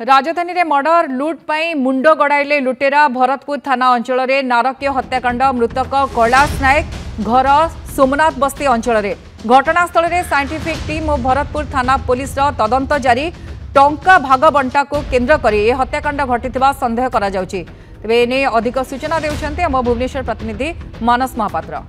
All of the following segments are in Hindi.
राजधानी रे मर्डर लुट पाई मुंड गड़ाइले लुटेरा भरतपुर थाना अंचल में नारकीय हत्याकांड मृतक कैलाश नायक घर सोमनाथ बस्ती अंचल में घटनास्थल में साइंटिफिक टीम और भरतपुर थाना पुलिस तदंत जारी टंका भाग बंटा को केन्द्र कर हत्याकांड घटी सन्देह करा जाउछि। तेबे एने अधिक सूचना देउछन्ते हम भुवनेश्वर प्रतिनिधि मानस महापात्र।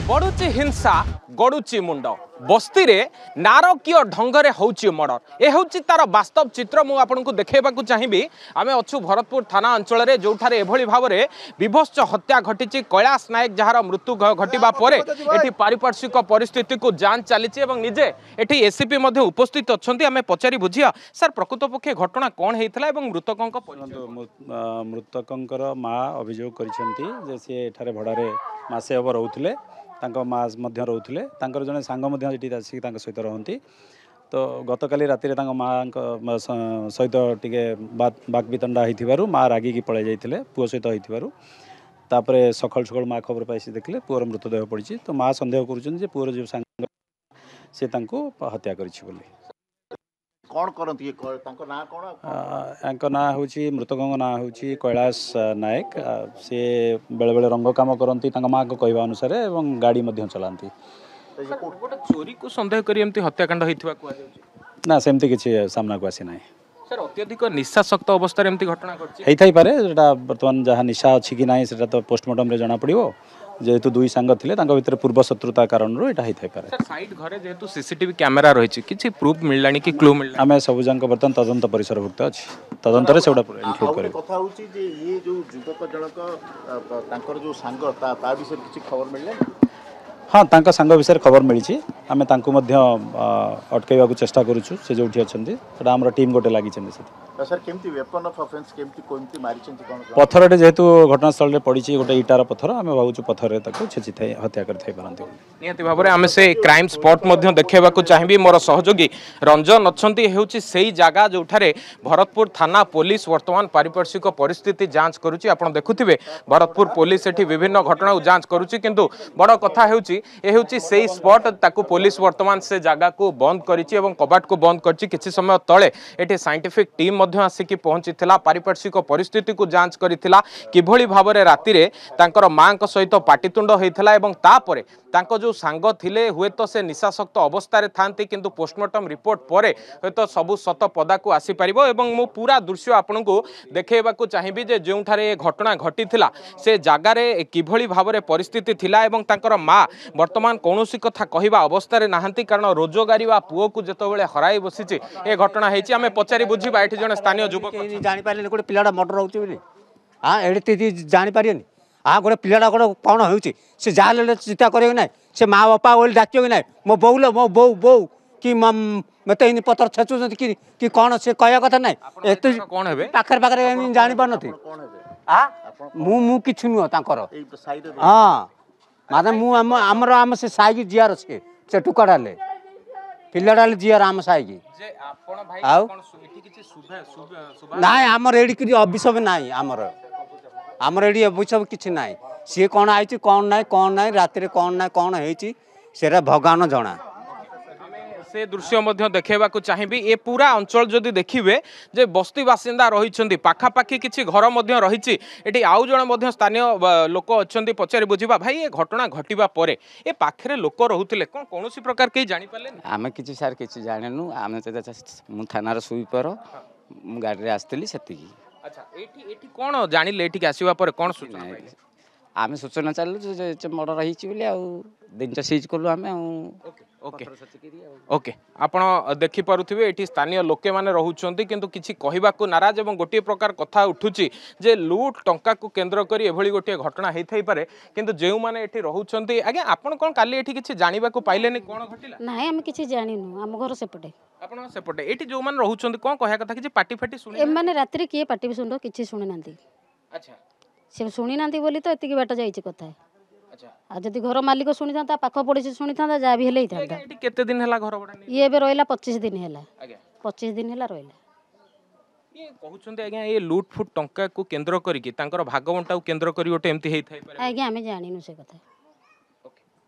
बढ़ुची हिंसा गड़ुची मुंड बस्ती रे नारकीय ढंगरे होउची मर्डर ए होउची तार वास्तव चित्र मु आपनको देखेबाकू चाहिबी। आमे अछु भरतपुर थाना अंचल रे जोठारे एभली भावरे विभत्स हत्या घटिची कैलाश नायक जहार मृत्यु घटिबा परे एठी पारिपार्श्विक परिस्थिति को जांच चलीची एवं निजे एठी एसीपी मध्ये उपस्थित अछंती। आमे पचारि बुझिया सर प्रकृत पक्षे घटना कोन हेइतला एवं मृतकंक मृतकंकर मा अभियोग करिसेंती जे से एठारे भड़ारे मासे अब रहउथिले माँ रोते जड़े सांग सहित रहती। तो गतकाली राति माँ सहित टे बाक वितंडा हो माँ रागिकी पलि जाते पुओ सहित होतापर सकाल सकाल माँ खबर पाई देखले पुअर मृतदेह पड़ी। तो माँ सन्देह कर पुअर जो सांग से हत्या कर ना हूँ मृतक ना हूँ कैलाश नायक। सी बेले बेले रंग काम करती माँ को कहवा अनुसार एवं गाड़ी चलाती। चोरी को सन्देह कर हत्याकांड ना सेमती किसी सामना को आसी ना। सर अत्यधिक निशाशक्त अवस्था घटना होता बर्तमान जहाँ निशा अच्छी कि ना से तो पोस्टमार्टम जना पड़ो जेहेतु दुई सांग थिले तांका भितर पूर्व शत्रुता कारण रो एटा हिथाय पारे। सर साइड घरे जेहेतु सीसीटीवी कैमरा रहिछि किछि प्रूफ मिललानी कि क्लू मिलला आमे सब जांक बर्तन तदंत परिसरभुक्त अछि तदंत रे सेडा इंक्लूड करे। कथा होछि जे ये जो युवक जनक तांकर जो सांग ता विषय किछि खबर मिलले। हाँ तांका सांग विषय खबर मिली आमे तांको मध्य अटकाइबा को चेष्टा करूछु से जोठी अछंती सेडा हमर टीम गोटे लागि छन। सर केमती वेपन ऑफ ऑफेंस केमती कोमती मारि छंती कोन पत्थरटे जेहेतु घटनास्थल रे पड़ी गोटे इटार पत्थर आमे भावुछु पत्थर रे ताको छेची थाई हत्या कर थाई पारंती। नियति भाबरे आमे से क्राइम स्पॉट मध्य देखेबा को चाहिबी। मोर सहयोगी रंजन अछंती हेउछि सेही जागा जोठारे भरतपुर थाना पुलिस वर्तमान पारिपार्श्विक परिस्थिति जांच करूछि। आपण देखुथिबे भरतपुर पुलिस एठी विभिन्न घटना जांच करूछि किंतु बड़ कथा हेउछि ए हेउछि सेही स्पॉट ताको पुलिस वर्तमान से जागा को बंद करिछि एवं कबाट को बंद करिछि। किछि समय तळे एठी साइंटिफिक टीम आसिकी पहुंचीला पारिपार्श्विक परिस्थिति को जांच करिथिला किभली भाबरे रातिरे तांकर मां को सहित पाटितुंड होइथिला एवं तापरे तांको जो सांग थिले हुए तो से निशाशक्त अवस्था रे थांती किंतु पोस्टमार्टम रिपोर्ट परे हुए तो सबु सत पदा को आसी परिबो। एवं मु पूरा दृश्य आपनको देखेबा को चाहिबी जे जोंठारे घटना घटिथिला से जागा रे किभली भाबरे परिस्थिति थिला एवं तांकर मां वर्तमान कोनोसी कथा कहिबा अवस्था रे नाहंती कारण रोजगारी वा पुओ को जेतबेले हराई बसिछि ए घटना हेछि। आमे पचारि बुझिबा एठी जने स्थानीय युवक जानि पारले गोटे पिलाडा मर्डर होउछि बोली हां एडी जानि पारियनी हाँ गोटे पिलाटा गोटे कौन हो जाले चिंता करे ना से माँ बापा बोली डाक ना मो बोल मो बो बो कि मत इन पत्र छेचुं कि कौन से कहया कथा ना एत कौन है पाखे पाखे जानी पार नी मु कि नुह तांकर हाँ माने मुमर आम से साइक जियार से टुकाड़ा पिलाटा जियार आम साइक ना आमर एडी अभिशब ना आमर एडी अभिशब किसी ना सी कौन आई कौन ना राति कौन ना कौन है भगवान जना से दृश्य मध्य देखेबा को चाहिबी। ए पूरा अंचल जदि देखिबे जे बस्ती बासिंदा रहिछंती पाखापाखी किछि घर मध्य रहिछि एठी आउ जण मध्य स्थानीय लोक अछंती पचारि बुझिबा भाई ए घटना घटिबा परे ए पाखरे लोक रहुतिले कोन कोनोसी प्रकार के जानि पाले आमे किछि सार किछि जानेनु आमे मु थानार सुइपर मु गाड़ी रे आस्थिली सेतिकी। अच्छा एठी कोन जानिले एठी आसीबा परे कोन सूचना आमे सूचना चालू जे मर्डर रहिछि बोली आ दिन सीज करलु आमे ओके ओके आपण देखि पारुथिबे एठी स्थानीय लोके माने रहुचंती किंतु किछि कहिबा को नाराज एवं गोटे प्रकार कथा उठुची जे लूट टंका को केंद्र करी एभली गोटे घटना हेइ थाइ पारे किंतु जेउ माने एठी रहुचंती आगे आपण कोन काली एठी किछि जानिबा को पाइलेनी कोन घटिला नाही हम किछि जानिनु हम घर सेपटे आपण सेपटे एठी जो माने रहुचंती कोन कहया कथा किछि पाटी फाटी सुनि ए माने रात्रि किए पाटी सुनो किछि सुनि नांती। अच्छा से सुनि नांती बोली तो एतिकी बाट जाईछि कथा। अच्छा जदि घर मालिक शुणी था पाख पड़ी शुणी था जहाँ भी हेले केते दिन हला घर भड़ा ये बे रहिला 25 दिन हैला 25 दिन हैला रहिला ये कहउछन्ते आज्ञा ये लूट फुट टंका को केंद्र करिकि तांकर भागवंटा को केंद्र करी ओटे एम्ति हेइ थाइ पारे आज्ञा हमें जानिनु से कथा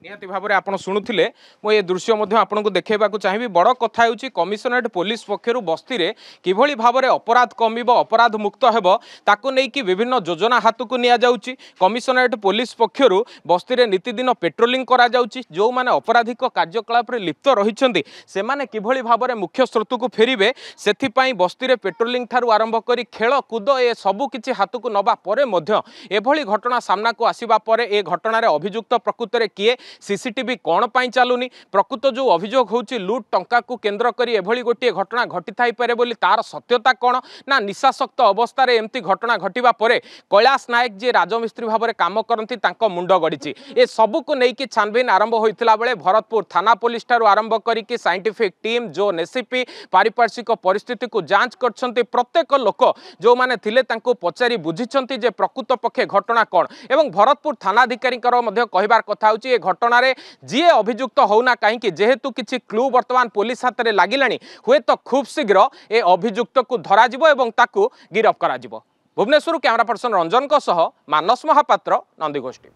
निहाती भाव में आप शुणुले मुझे दृश्य आपको देखा चाहिए बड़ कथा होची कमिशनरेट पुलिस पक्षर बस्ती में किभली भाव में अपराध कमिब अपराध मुक्त होब ताकू नहीं विभिन्न योजना हाथ को नि जाउची कमिशनरेट पुलिस पक्षर बस्ती में नीतिदिन पेट्रोलिंग करा जाउची जो माने अपराधिक कार्यकलाप रे लिप्त रहिछंती से माने किभली भाव में मुख्य स्रोत को फेरिबे सेथिपाई बस्ती में पेट्रोलिंग ठारू आरंभ करी खेल कूद ए सबू किछि हाथ को नबा परे मध्य एभली घटना सामना को आसीबा परे ए घटना रे अभियुक्त प्रकृत में किए सीसीटीवी कौन पाई चलुनी प्रकृत जो अभियोग होची लुट टंका को केंद्र करी एभली गोटे घटना घटी थाई पारे बोली तार सत्यता कौन ना निशाशक्त अवस्था एमती घटना घटिबा परे कैलाश नायक जी राजमिस्त्री भाव में काम करती मुंड गड़ी ए सबू को लेकिन छानबीन आरंभ होता बेले भरतपुर थाना पुलिस ठारू आरंभ करी साइंटिफिक टीम जो एसीपी पारिपार्श्विक परिस्थिति को जांच कर प्रत्येक लोक जो माने थिले तांको पचारि बुझिछंती जे प्रकृत पक्षे घटना कौन एवं भरतपुर थानाधिकारी कहबार कथा होची ए घटना जी अभियुक्त होना कहीं जेहेतु किसी क्लू बर्तमान पुलिस हाथ में लगिलानी हुए तो खूब शीघ्र ए अभियुक्त को धरा जिवो एवं ताकू गिरफ करा जिवो। भुवनेश्वर कैमरा पर्सन रंजन मानस महापात्र नंदीगोष्ठी।